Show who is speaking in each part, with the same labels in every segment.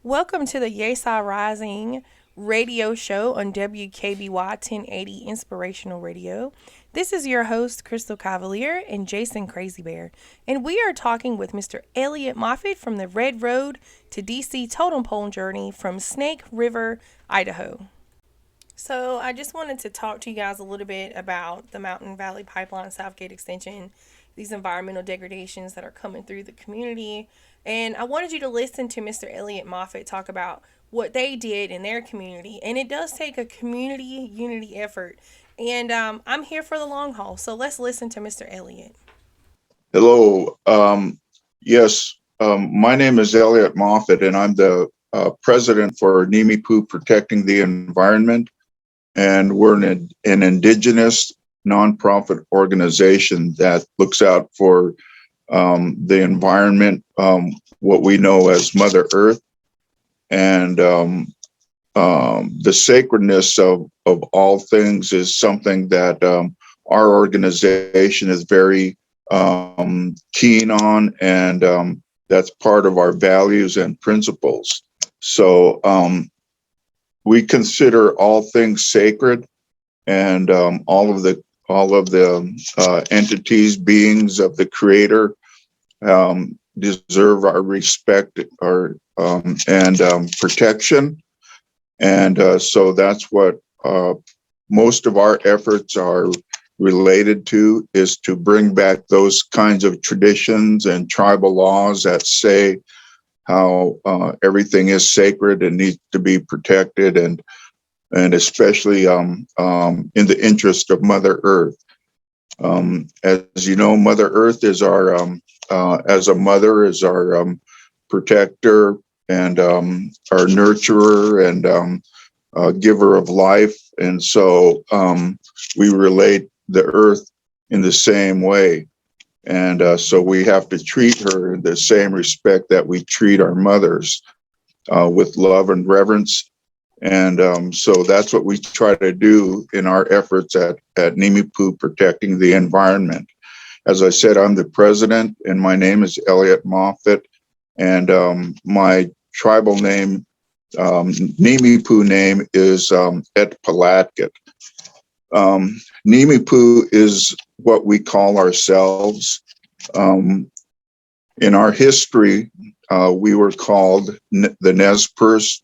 Speaker 1: Welcome to the YESA Rising radio show on WKBY 1080 Inspirational Radio. This is your host, Crystal Cavalier and Jason Crazy Bear, and we are talking with Mr. Elliott Moffat from the Red Road to DC Totem Pole Journey from Snake River, Idaho. So, I just wanted to talk to you guys a little bit about the Mountain Valley Pipeline Southgate Extension, these environmental degradations that are coming through the community. And I wanted you to listen to Mr. Elliott Moffat talk about what they did in their community. And it does take a community unity effort. And I'm here for the long haul. So, let's listen to Mr. Elliott.
Speaker 2: Hello. Yes, my name is Elliott Moffat, and I'm the president for Nimipu Protecting the Environment. And we're an indigenous nonprofit organization that looks out for the environment, what we know as Mother Earth, and the sacredness of all things is something that our organization is very keen on, and that's part of our values and principles. So we consider all things sacred, and all of the entities, beings of the Creator, deserve our respect, and protection. And so that's what most of our efforts are related to, is to bring back those kinds of traditions and tribal laws that say how everything is sacred and needs to be protected, and especially in the interest of Mother Earth. As you know, Mother Earth is our as a mother, is our protector and our nurturer and giver of life, and so we relate the earth in the same way. And so we have to treat her in the same respect that we treat our mothers, with love and reverence. And so that's what we try to do in our efforts at Nimipu Protecting the Environment. As I said, I'm the president, and my name is Elliott Moffat, and my tribal name, Nimipu name, is Etpalatket. Nimipu is what we call ourselves. In our history, we were called the Nez Perce,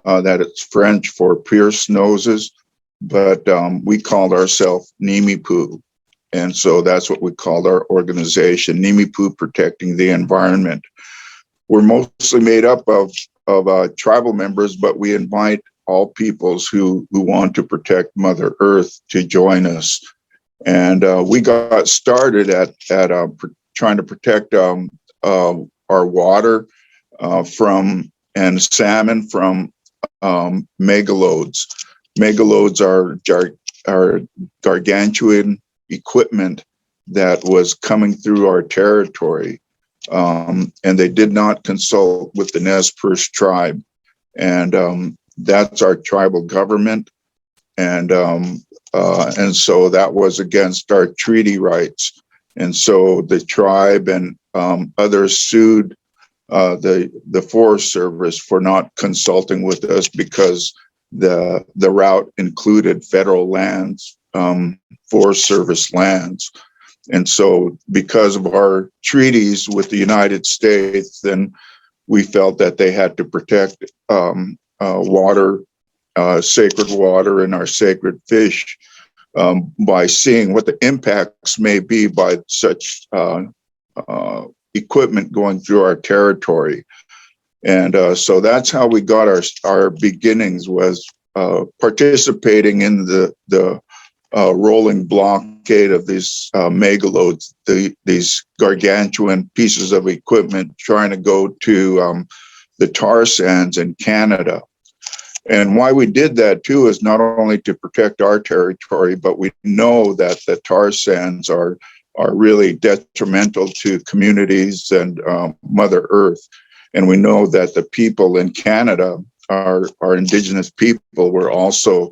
Speaker 2: that it's French for pierced noses, but we called ourselves Nimipu. And so that's what we called our organization, Nimipu Protecting the Environment. We're mostly made up of tribal members, but we invite all peoples who want to protect Mother Earth to join us. And we got started at trying to protect our water from and salmon from megalodes. Megalodes are gargantuan equipment that was coming through our territory, and they did not consult with the Nez Perce tribe, and that's our tribal government, and so that was against our treaty rights, and so the tribe and others sued the Forest Service for not consulting with us, because the route included federal lands, Forest Service lands. And so because of our treaties with the United States, then we felt that they had to protect water, sacred water, and our sacred fish, by seeing what the impacts may be by such equipment going through our territory. And so that's how we got our beginnings, was participating in the rolling blockade of these megalodes, these gargantuan pieces of equipment trying to go to the tar sands in Canada. And why we did that too is not only to protect our territory, but we know that the tar sands are really detrimental to communities and Mother Earth. And we know that the people in Canada, our indigenous people, were also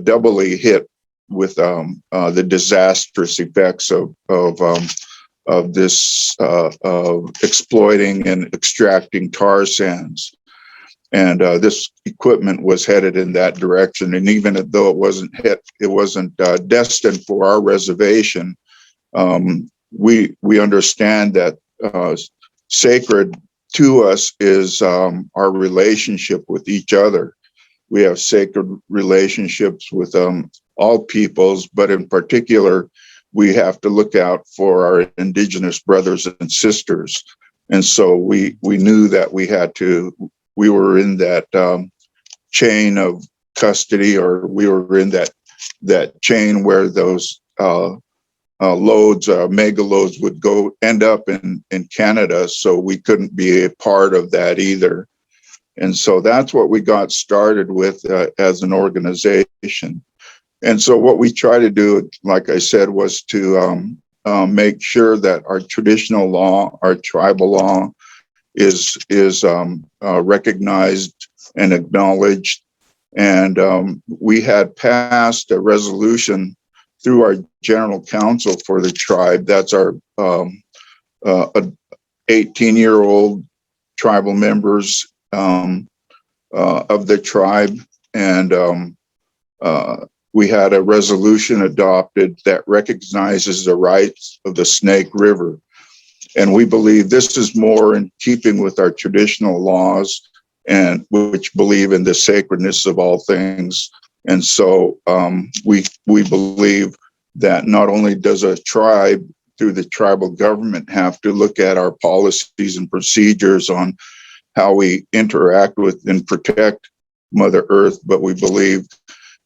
Speaker 2: doubly hit with the disastrous effects of this of exploiting and extracting tar sands. And this equipment was headed in that direction. And even though it wasn't destined for our reservation, we understand that sacred to us is our relationship with each other. We have sacred relationships with all peoples, but in particular, we have to look out for our indigenous brothers and sisters. And so we knew that we were in that chain of custody, or we were in that chain where those mega loads would end up in Canada. So we couldn't be a part of that either. And so that's what we got started with as an organization. And so what we try to do, like I said, was to make sure that our traditional law, our tribal law, is recognized and acknowledged. And we had passed a resolution through our general council for the tribe. That's our 18-year-old tribal members of the tribe. And we had a resolution adopted that recognizes the rights of the Snake River. And we believe this is more in keeping with our traditional laws, and which believe in the sacredness of all things. And so we believe that not only does a tribe through the tribal government have to look at our policies and procedures on how we interact with and protect Mother Earth, but we believe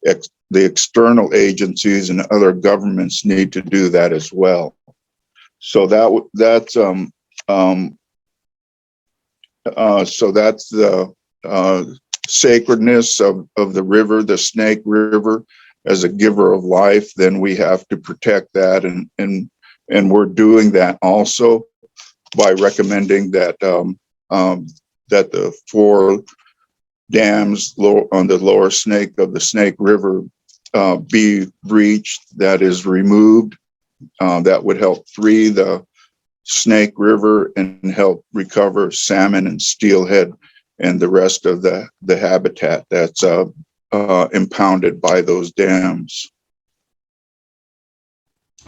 Speaker 2: the external agencies and other governments need to do that as well. So that's the sacredness of the river, the Snake River, as a giver of life. Then we have to protect that, and we're doing that also by recommending that that the 4 dams on the lower snake of the Snake River be breached, that is removed. That would help free the Snake River and help recover salmon and steelhead and the rest of the habitat that's impounded by those dams.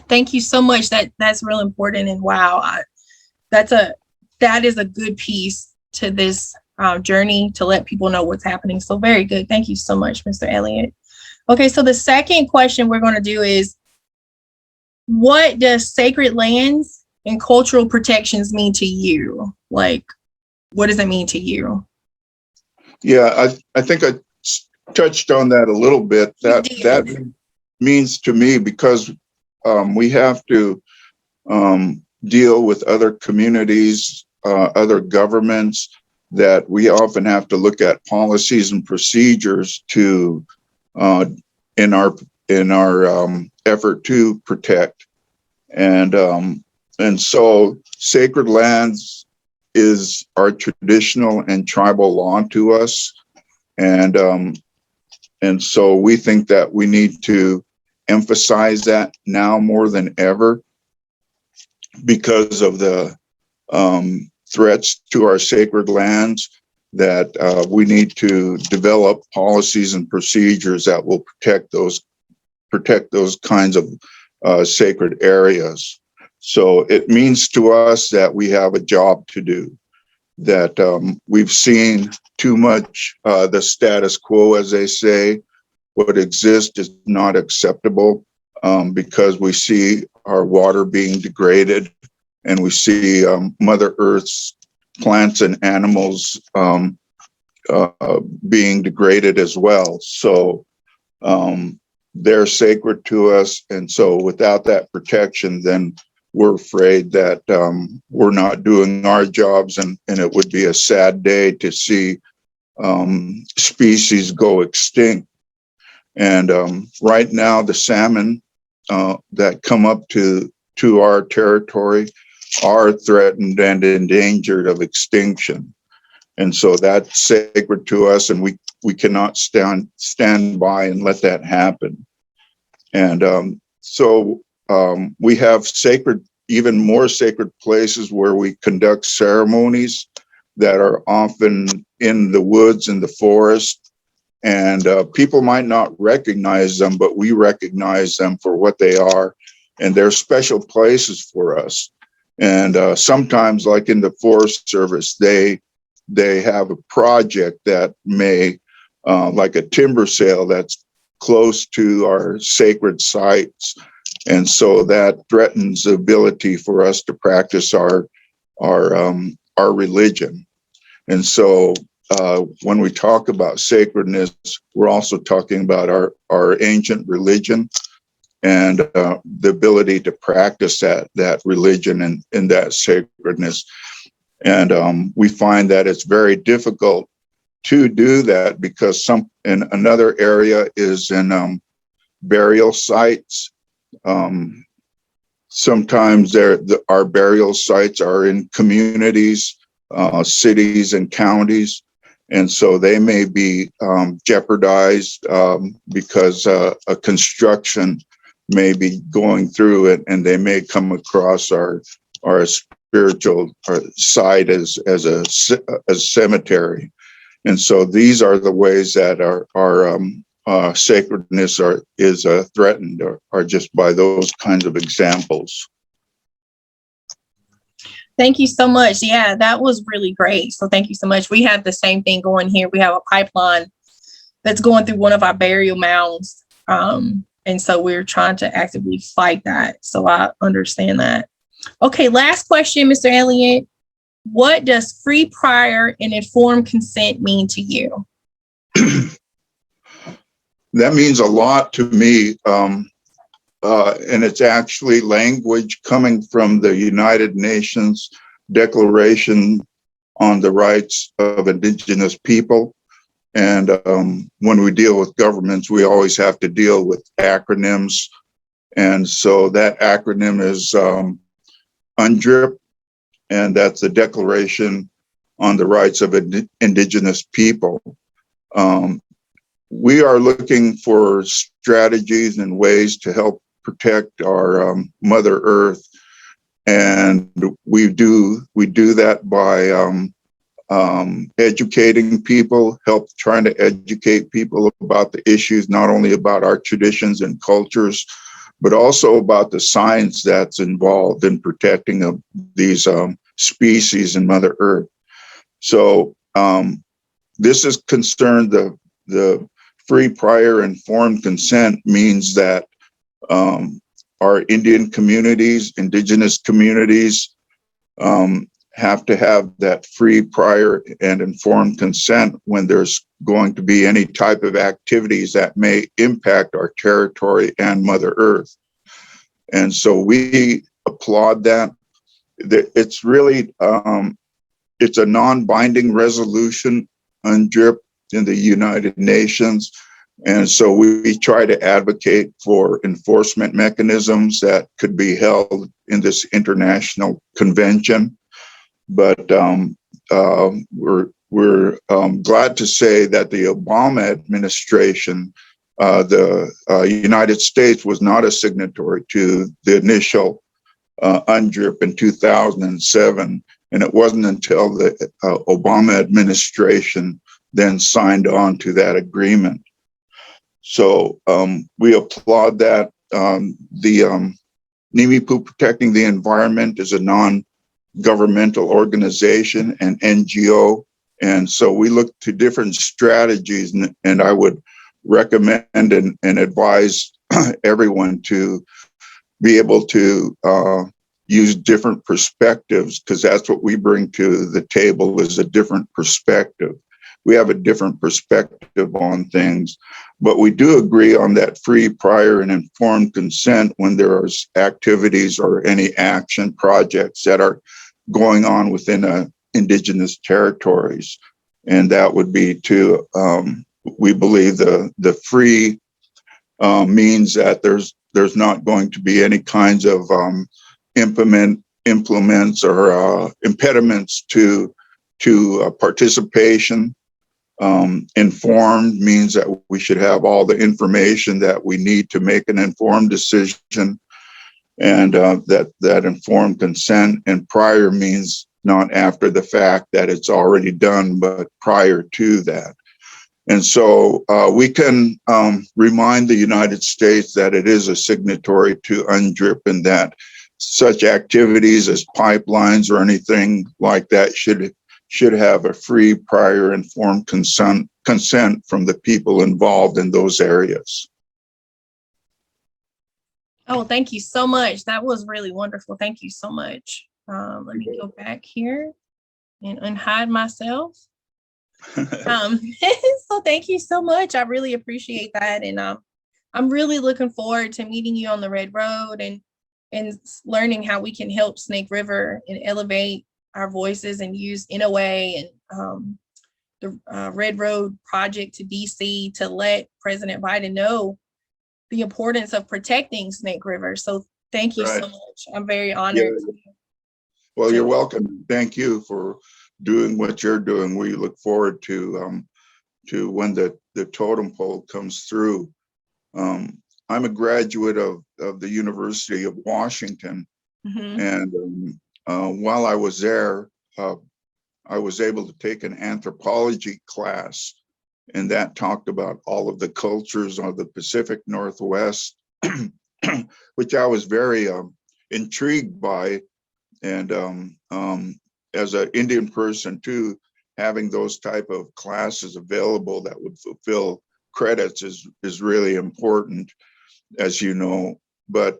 Speaker 1: Thank you so much. That's real important. And wow, that is a good piece to this journey to let people know what's happening. So very good. Thank you so much, Mr. Elliott. Okay, so the second question we're going to do is, what does sacred lands and cultural protections mean to you? Like, what does it mean to you?
Speaker 2: Yeah, I think I touched on that a little bit. That means to me, because we have to deal with other communities, other governments, that we often have to look at policies and procedures to in our effort to protect. And so sacred lands is our traditional and tribal law to us. And so we think that we need to emphasize that now more than ever because of the threats to our sacred lands, that we need to develop policies and procedures that will protect those kinds of sacred areas. So it means to us that we have a job to do, that we've seen too much the status quo, as they say. What exists is not acceptable, because we see our water being degraded, and we see Mother Earth's plants and animals being degraded as well. So they're sacred to us. And so without that protection, then we're afraid that we're not doing our jobs, and it would be a sad day to see species go extinct. And right now, the salmon that come up to our territory are threatened and endangered of extinction. And so that's sacred to us, and we cannot stand by and let that happen. And so we have even more sacred places where we conduct ceremonies that are often in the woods and the forest. And people might not recognize them, but we recognize them for what they are. And they're special places for us. And sometimes, like in the Forest Service, they have a project that may, like a timber sale that's close to our sacred sites. And so that threatens the ability for us to practice our religion. And so when we talk about sacredness, we're also talking about our ancient religion and the ability to practice that religion and that sacredness. And we find that it's very difficult to do that because in another area is in burial sites. Sometimes our burial sites are in communities, cities and counties. And so they may be jeopardized because a construction may be going through it, and they may come across our spiritual site as a cemetery. And so these are the ways that our sacredness is threatened, or just by those kinds of examples.
Speaker 1: Thank you so much. Yeah, that was really great. So thank you so much. We have the same thing going here. We have a pipeline that's going through one of our burial mounds. And so we're trying to actively fight that. So I understand that. Okay, last question, Mr. Elliott. What does free, prior, and informed consent mean to you?
Speaker 2: That means a lot to me. And it's actually language coming from the United Nations Declaration on the Rights of Indigenous People. And when we deal with governments, we always have to deal with acronyms. And so that acronym is UNDRIP, and that's the Declaration on the Rights of Indigenous People. We are looking for strategies and ways to help protect our Mother Earth, and we do that by educating people, trying to educate people about the issues, not only about our traditions and cultures, but also about the science that's involved in protecting these species in Mother Earth. So this is concerned, the free, prior, informed consent means that our Indian communities, indigenous communities, have to have that free, prior, and informed consent when there's going to be any type of activities that may impact our territory and Mother Earth. And so we applaud that. It's really, it's a non-binding resolution, UNDRIP, in the United Nations. And so we try to advocate for enforcement mechanisms that could be held in this international convention. But we're glad to say that the Obama administration, the United States, was not a signatory to the initial UNDRIP in 2007. And it wasn't until the Obama administration then signed on to that agreement. So we applaud that. The Nimipu Protecting the Environment is a non-governmental organization, an NGO. And so we look to different strategies, and I would recommend and advise everyone to be able to use different perspectives, because that's what we bring to the table, is a different perspective. We have a different perspective on things, but we do agree on that free, prior, and informed consent when there are activities or any action projects that are going on within indigenous territories. And that would be to, we believe the free means that there's not going to be any kinds of implements or impediments to participation. Informed means that we should have all the information that we need to make an informed decision, and that informed consent. And prior means not after the fact that it's already done, but prior to that. And so we can remind the United States that it is a signatory to UNDRIP, and that such activities as pipelines or anything like that should have a free, prior, informed consent from the people involved in those areas.
Speaker 1: Oh, thank you so much. That was really wonderful. Thank you so much. Let me go back here and unhide myself. So thank you so much. I really appreciate that. And I'm really looking forward to meeting you on the Red Road and learning how we can help Snake River and elevate our voices and use NOA and the Red Road project to DC to let President Biden know the importance of protecting Snake River. So thank you so much. I'm very honored.
Speaker 2: Yeah. Well, you're welcome. Thank you for doing what you're doing. We look forward to when the totem pole comes through. I'm a graduate of the University of Washington, and while I was there, I was able to take an anthropology class, and that talked about all of the cultures of the Pacific Northwest, which I was very intrigued by. And as an Indian person too, having those type of classes available that would fulfill credits is really important, as you know. But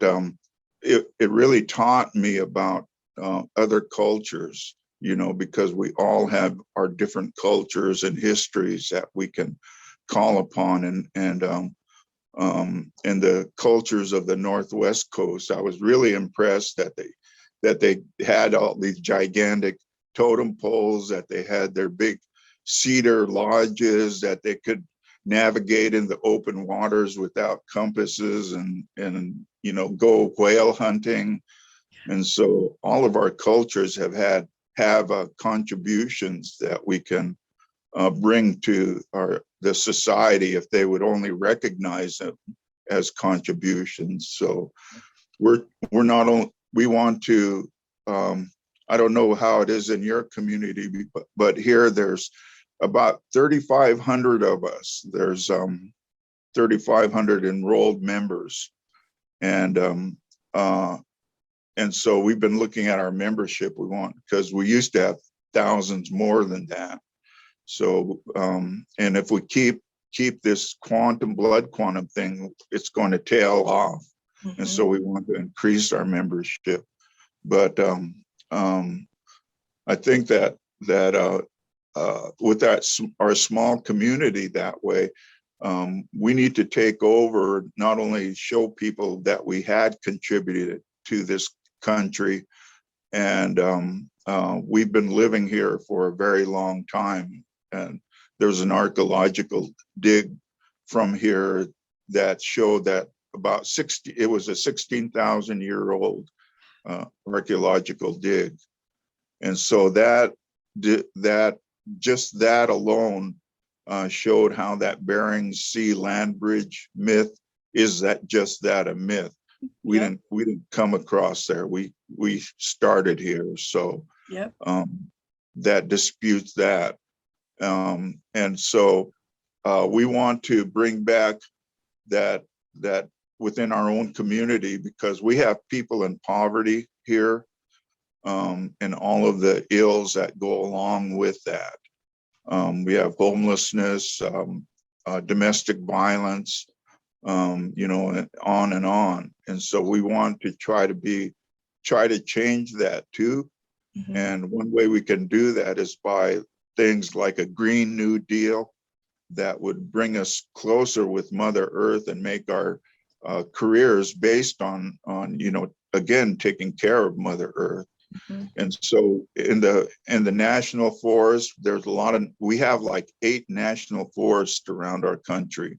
Speaker 2: it really taught me about other cultures, you know, because we all have our different cultures and histories that we can call upon, and the cultures of the Northwest Coast. I was really impressed that they had all these gigantic totem poles, that they had their big cedar lodges, that they could navigate in the open waters without compasses, and you know, go whale hunting. And so all of our cultures have contributions that we can bring to the society if they would only recognize them as contributions. So we're not only, we want to, I don't know how it is in your community, but here there's about 3,500 of us. There's 3,500 enrolled members. And so we've been looking at our membership. We want, because we used to have thousands more than that. So, and if we keep this blood quantum thing, it's going to tail off. And so we want to increase our membership. But I think that with our small community that way, we need to take over, not only show people that we had contributed to this country, and we've been living here for a very long time. And there's an archaeological dig from here that showed that it was a 16,000-year-old archaeological dig. And so that alone showed how that Bering Sea land bridge myth is a myth. We didn't come across there. We started here. So that disputes that. And so we want to bring back that within our own community, because we have people in poverty here, and all of the ills that go along with that. We have homelessness, domestic violence, you know, and on. And so we want to try to change that too. And one way we can do that is by things like a Green New Deal that would bring us closer with Mother Earth and make our careers based on, you know, again, taking care of Mother Earth. And so in the national forest, we have like 8 national forests around our country.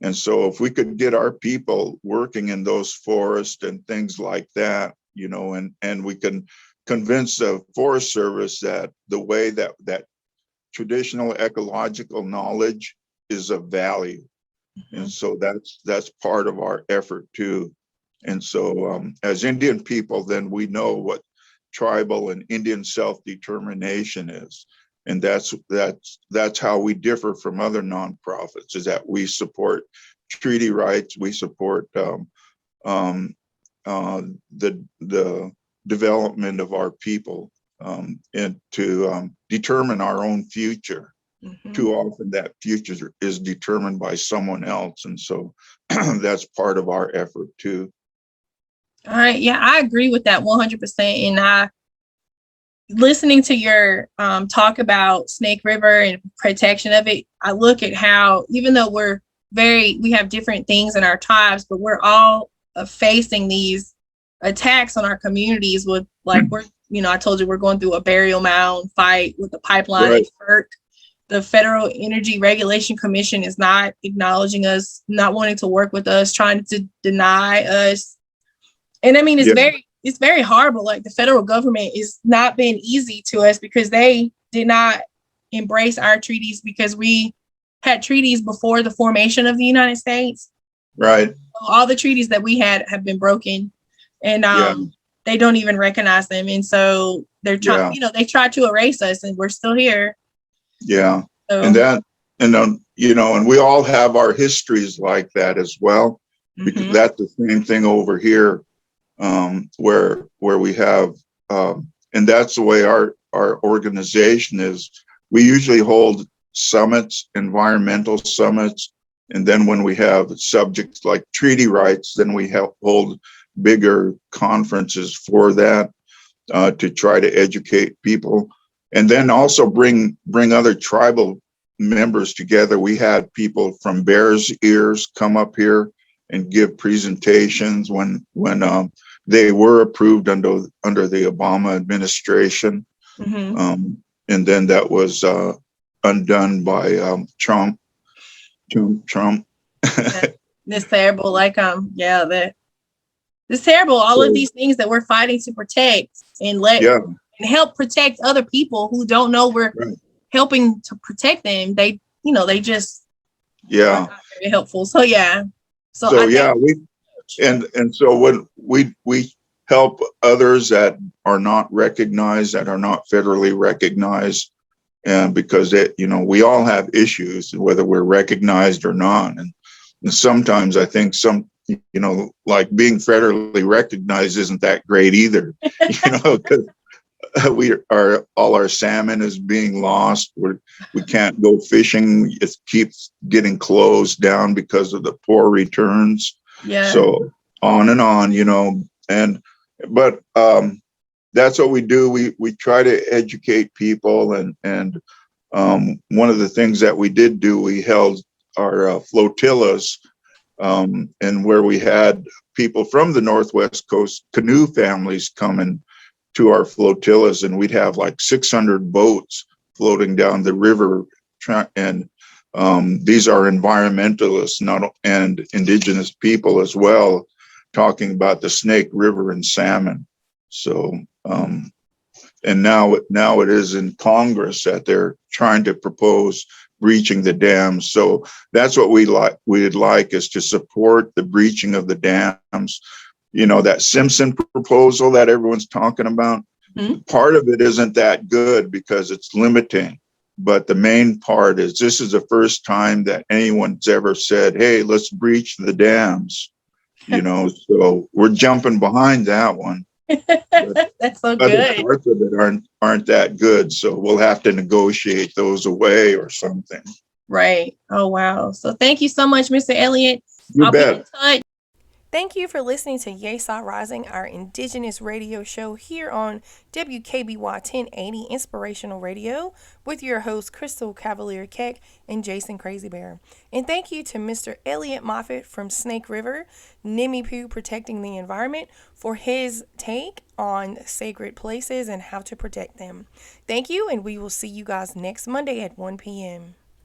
Speaker 2: And so if we could get our people working in those forests and things like that, you know, and we can convince the Forest Service that the way that traditional ecological knowledge is of value. And so that's part of our effort too. And so as Indian people, then we know what tribal and Indian self-determination is. And that's how we differ from other nonprofits, is that we support treaty rights, we support um, the development of our people, and to determine our own future.
Speaker 1: Mm-hmm.
Speaker 2: Too often that future is determined by someone else, and so that's part of our effort too.
Speaker 1: All right, yeah, I agree with that 100%. And listening to your talk about Snake River and protection of it, I look at how, even though we have different things in our tribes, but we're all facing these attacks on our communities with, like, I told you we're going through a burial mound fight with the pipeline
Speaker 2: Right.
Speaker 1: at FERC. The Federal Energy Regulation Commission is not acknowledging us, not wanting to work with us, trying to deny us. And I mean, it's very horrible. Like, the federal government is not been easy to us because they did not embrace our treaties, because we had treaties before the formation of the United States.
Speaker 2: Right.
Speaker 1: All the treaties that we had have been broken, and they don't even recognize them. And so they're trying, they tried to erase us, and we're still here.
Speaker 2: Yeah.
Speaker 1: So,
Speaker 2: and we all have our histories like that as well, because
Speaker 1: mm-hmm.
Speaker 2: that's the same thing over here, where we have, and that's the way our organization is. We usually hold summits, environmental summits, and then when we have subjects like treaty rights, then we hold bigger conferences for that, to try to educate people, and then also bring other tribal members together. We had people from Bears Ears come up here and give presentations when they were approved under the Obama administration,
Speaker 1: Mm-hmm.
Speaker 2: and then that was undone by Trump.
Speaker 1: It's terrible. Like, it's terrible. All of these things that we're fighting to protect and help protect other people who don't know we're helping to protect them. They just are not very helpful. So
Speaker 2: so when we help others that are not recognized, that are not federally recognized, and because we all have issues, whether we're recognized or not, and sometimes I think like being federally recognized isn't that great either, because all our salmon is being lost. We can't go fishing. It keeps getting closed down because of the poor returns.
Speaker 1: Yeah.
Speaker 2: So on and on, but that's what we do. We try to educate people, and one of the things that we did do, we held our flotillas, and where we had people from the Northwest Coast canoe families coming to our flotillas, and we'd have like 600 boats floating down the river, and these are environmentalists and indigenous people as well, talking about the Snake River and salmon. So and now it is in Congress that they're trying to propose breaching the dams. So that's what we'd like is to support the breaching of the dams. That Simpson proposal that everyone's talking about, part of it isn't that good because it's limiting. But the main part is, this is the first time that anyone's ever said, hey, let's breach the dams. So we're jumping behind that one.
Speaker 1: That's so good.
Speaker 2: Other parts of it aren't that good. So we'll have to negotiate those away or something.
Speaker 1: Right. Oh, wow. So thank you so much, Mr. Elliott.
Speaker 2: You bet.
Speaker 1: Be in touch. Thank you for listening to YESA Rising, our Indigenous radio show here on WKBY 1080 Inspirational Radio with your hosts Crystal Cavalier Keck and Jason Crazy Bear. And thank you to Mr. Elliott Moffat from Snake River, Nimipu Protecting the Environment, for his take on sacred places and how to protect them. Thank you, and we will see you guys next Monday at 1 p.m.